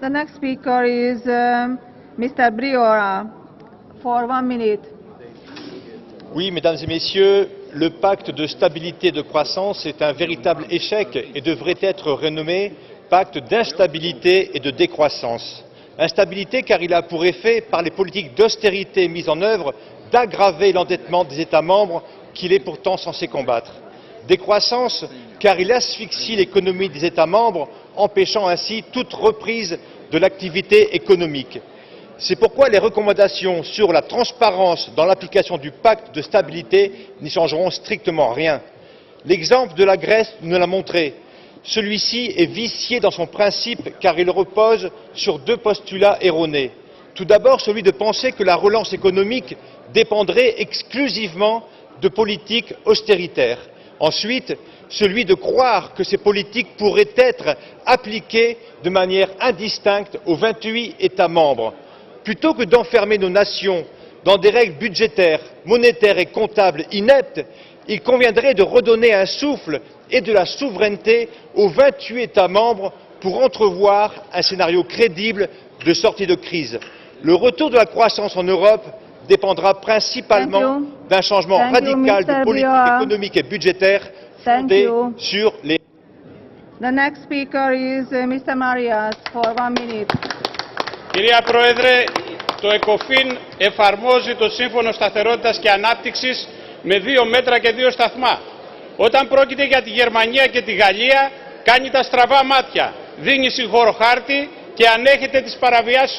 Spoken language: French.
The next speaker is Mr. Briora for 1 minute. Oui, mesdames et messieurs, le pacte de stabilité et de croissance est un véritable échec et devrait être renommé pacte d'instabilité et de décroissance. Instabilité car il a pour effet, par les politiques d'austérité mises en œuvre, d'aggraver l'endettement des États membres qu'il est pourtant censé combattre. Décroissance car il asphyxie l'économie des États membres, empêchant ainsi toute reprise de l'activité économique. C'est pourquoi les recommandations sur la transparence dans l'application du pacte de stabilité n'y changeront strictement rien. L'exemple de la Grèce nous l'a montré. Celui-ci est vicié dans son principe car il repose sur deux postulats erronés. Tout d'abord, celui de penser que la relance économique dépendrait exclusivement de politiques austéritaires. Ensuite, celui de croire que ces politiques pourraient être appliquées de manière indistincte aux 28 États membres. Plutôt que d'enfermer nos nations dans des règles budgétaires, monétaires et comptables ineptes, il conviendrait de redonner un souffle et de la souveraineté aux 28 États membres pour entrevoir un scénario crédible de sortie de crise. Le retour de la croissance en Europe dépendra principalement d'un changement radical de politique économique et budgétaire fondé sur les... The next speaker is Mr. Marias for 1 minute. Κυρία Πρόεδρε, το ΕΚΟΦΗΝ εφαρμόζει το Σύμφωνο Σταθερότητας και Ανάπτυξης με 2 μέτρα και 2 σταθμά. Όταν πρόκειται για τη Γερμανία και τη Γαλλία, κάνει τα στραβά μάτια, δίνει συγχωροχάρτη και ανέχεται τις παραβιάσεις